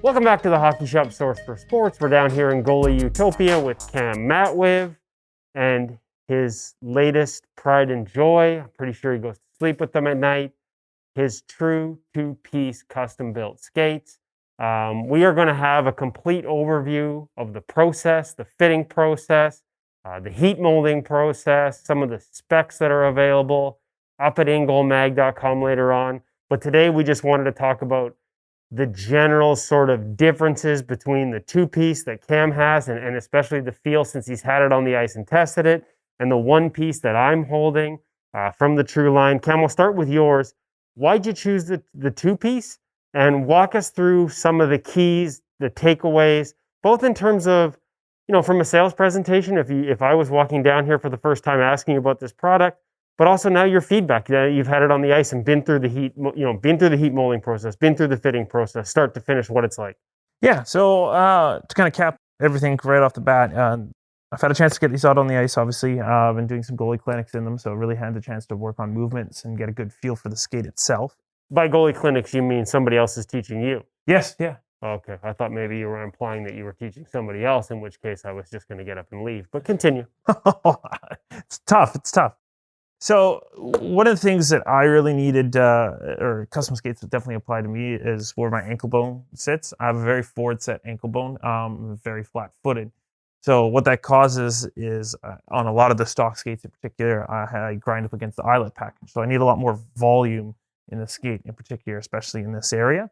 Welcome back to the Hockey Shop Source for Sports. We're down here in goalie utopia with Cam Matwiv and his latest pride and joy. I'm pretty sure he goes to sleep with them at night. His true two-piece custom-built skates. We are going to have a complete overview of the process, the fitting process, the heat molding process, some of the specs that are available up at InGoalMag.com later on. But today we just wanted to talk about the general sort of differences between the two-piece that Cam has, and especially the feel since he's had it on the ice and tested it, and the one-piece that I'm holding from the True line. Cam, we'll start with yours. Why'd you choose the two-piece? And walk us through some of the keys, the takeaways, both in terms of, from a sales presentation, if I was walking down here for the first time asking you about this product, but also now your feedback that you've had it on the ice and been through the heat, been through the heat molding process, been through the fitting process, start to finish, what it's like. Yeah, so to kind of cap everything right off the bat, I've had a chance to get these out on the ice, obviously. I've been doing some goalie clinics in them, so really had the chance to work on movements and get a good feel for the skate itself. By goalie clinics, you mean somebody else is teaching you? Yes, yeah. Okay, I thought maybe you were implying that you were teaching somebody else, in which case I was just going to get up and leave. But continue. It's tough. So one of the things that I really needed, or custom skates that definitely apply to me, is where my ankle bone sits. I have a very forward set ankle bone, very flat footed. So what that causes is on a lot of the stock skates in particular, I grind up against the eyelet package. So I need a lot more volume in the skate in particular, especially in this area.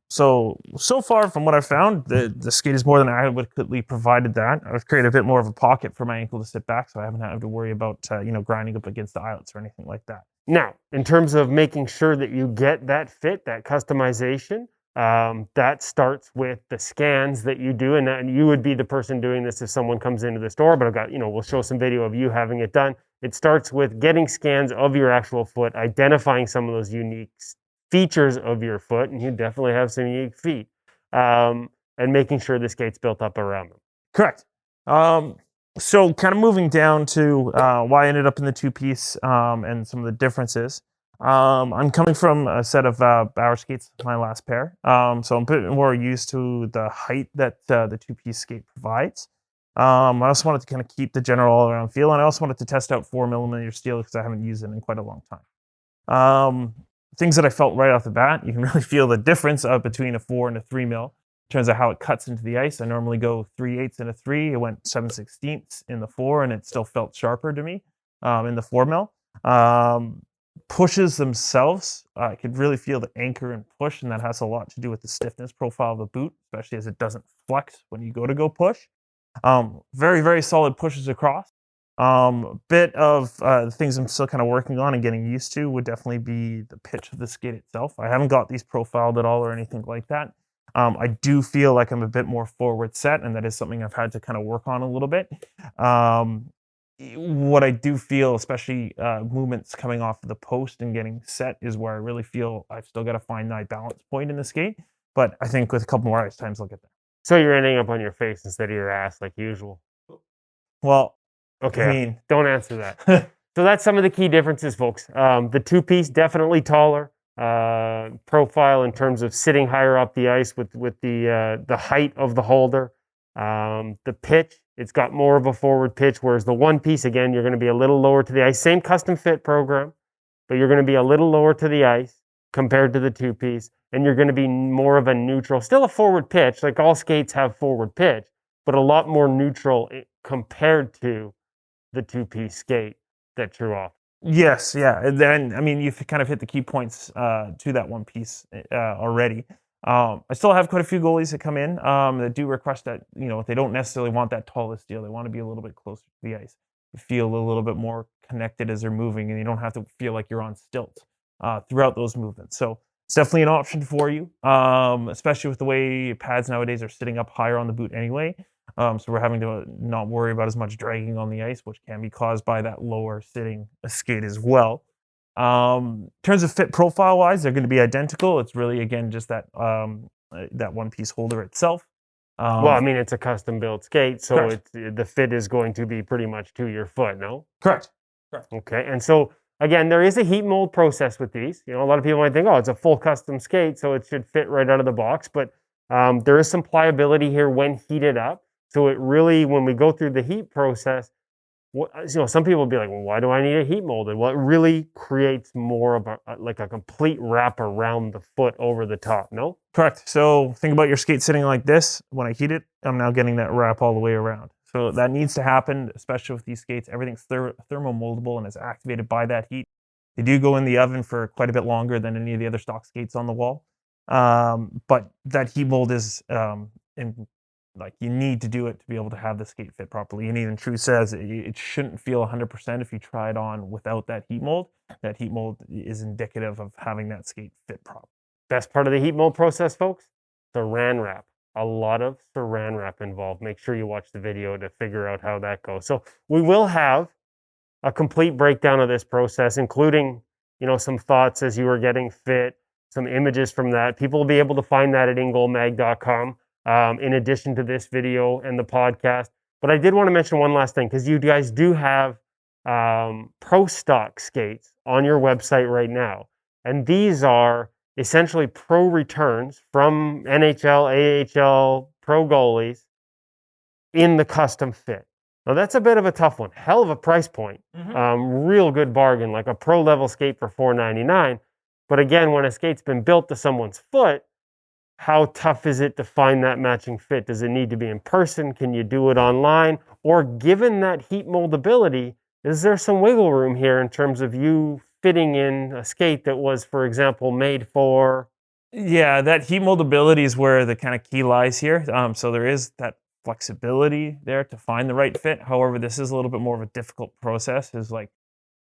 So far from what I've found, the skate is more than adequately provided that. I've created a bit more of a pocket for my ankle to sit back, so I haven't had to worry about grinding up against the eyelets or anything like that. Now, in terms of making sure that you get that fit, that customization, that starts with the scans that you do, and you would be the person doing this if someone comes into the store, but I've got, we'll show some video of you having it done. It starts with getting scans of your actual foot, identifying some of those unique features of your foot, and you definitely have some unique feet, and making sure the skate's built up around them. Correct. So kind of moving down to why I ended up in the two-piece and some of the differences. I'm coming from a set of Bauer skates, my last pair, so I'm a bit more used to the height that the two-piece skate provides. I also wanted to kind of keep the general all-around feel, and I also wanted to test out 4mm steel because I haven't used it in quite a long time. Things that I felt right off the bat, you can really feel the difference between a 4 and a 3 mil in terms of how it cuts into the ice. I normally go 3/8 in a 3. It went 7/16 in the 4, and it still felt sharper to me in the 4 mil. Pushes themselves, I could really feel the anchor and push, and that has a lot to do with the stiffness profile of the boot, especially as it doesn't flex when you go push. Very, very solid pushes across. Bit of things I'm still kind of working on and getting used to would definitely be the pitch of the skate itself. I haven't got these profiled at all or anything like that. I do feel like I'm a bit more forward set, and that is something I've had to kind of work on a little bit. What I do feel, especially movements coming off of the post and getting set, is where I really feel I've still got to find my balance point in the skate. But I think with a couple more ice times, I'll get there. So you're ending up on your face instead of your ass like usual. Well, okay, I mean, don't answer that. So that's some of the key differences, folks. The two-piece, definitely taller profile in terms of sitting higher up the ice with the height of the holder. The pitch, it's got more of a forward pitch, whereas the one-piece, again, you're going to be a little lower to the ice. Same custom fit program, but you're going to be a little lower to the ice compared to the two-piece, and you're going to be more of a neutral, still a forward pitch, like all skates have forward pitch, but a lot more neutral compared to the two-piece skate that True off. Yes, yeah. And then, I mean, you've kind of hit the key points to that one piece already. I still have quite a few goalies that come in that do request that, they don't necessarily want that tallest steel. They want to be a little bit closer to the ice. You feel a little bit more connected as they're moving, and you don't have to feel like you're on stilts throughout those movements. So it's definitely an option for you, especially with the way pads nowadays are sitting up higher on the boot anyway. So we're having to not worry about as much dragging on the ice, which can be caused by that lower sitting skate as well. In terms of fit profile wise, they're going to be identical. It's really, again, just that one piece holder itself. Well, I mean, it's a custom built skate, so the fit is going to be pretty much to your foot, no? Correct. Okay, and so again, there is a heat mold process with these. A lot of people might think, oh, it's a full custom skate, so it should fit right out of the box. But There is some pliability here when heated up. So it really, when we go through the heat process, some people will be like, well, why do I need a heat molded? Well, it really creates more of a complete wrap around the foot over the top, no? Correct. So think about your skate sitting like this. When I heat it, I'm now getting that wrap all the way around. So that needs to happen, especially with these skates. Everything's thermomoldable and is activated by that heat. They do go in the oven for quite a bit longer than any of the other stock skates on the wall. But that heat mold is, you need to do it to be able to have the skate fit properly. And even True says it shouldn't feel 100% if you try it on without that heat mold. That heat mold is indicative of having that skate fit properly. Best part of the heat mold process, folks, saran wrap. A lot of saran wrap involved. Make sure you watch the video to figure out how that goes. So we will have a complete breakdown of this process, including, some thoughts as you were getting fit, some images from that. People will be able to find that at InGoalMag.com, in addition to this video and the podcast. But I did want to mention one last thing, because you guys do have pro stock skates on your website right now. And these are essentially pro returns from NHL, AHL, pro goalies in the custom fit. Now that's a bit of a tough one. Hell of a price point. Real good bargain, like a pro level skate for $4.99. But again, when a skate's been built to someone's foot, how tough is it to find that matching fit? Does it need to be in person? Can you do it online? Or given that heat moldability, is there some wiggle room here in terms of you fitting in a skate that was, for example, made for? Yeah, that heat moldability is where the kind of key lies here. So there is that flexibility there to find the right fit. However, this is a little bit more of a difficult process. Is like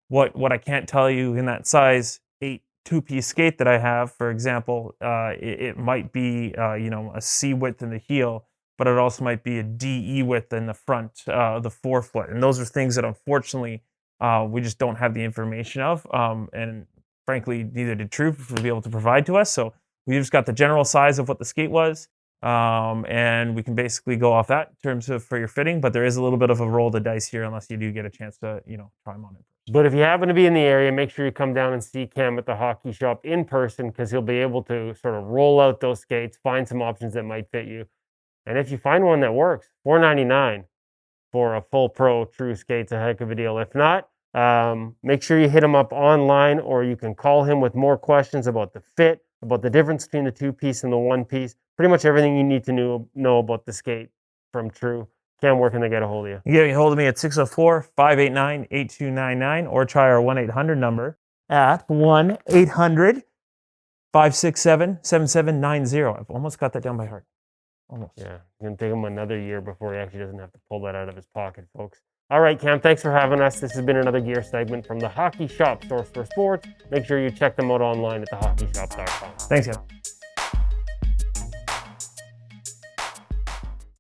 what I can't tell you in that size 8 two-piece skate that I have, for example, it might be a C width in the heel, but it also might be a DE width in the front, the forefoot. And those are things that unfortunately we just don't have the information of. And frankly, neither did True to be able to provide to us. So we just got the general size of what the skate was. And we can basically go off that in terms of for your fitting, but there is a little bit of a roll of the dice here unless you do get a chance to, try them on it. But if you happen to be in the area, make sure you come down and see Cam at the hockey shop in person, because he'll be able to sort of roll out those skates, find some options that might fit you. And if you find one that works, $4.99 for a full pro True skate's a heck of a deal. If not, make sure you hit him up online, or you can call him with more questions about the fit, about the difference between the two-piece and the one-piece, pretty much everything you need to know about the skate from True. Cam, where can they get a hold of you? You can get a hold of me at 604-589-8299, or try our 1-800 number at 1-800-567-7790. I've almost got that down by heart. Almost. Yeah, it's going to take him another year before he actually doesn't have to pull that out of his pocket, folks. All right, Cam, thanks for having us. This has been another gear segment from the Hockey Shop, source for sports. Make sure you check them out online at thehockeyshop.com. Thanks, Cam.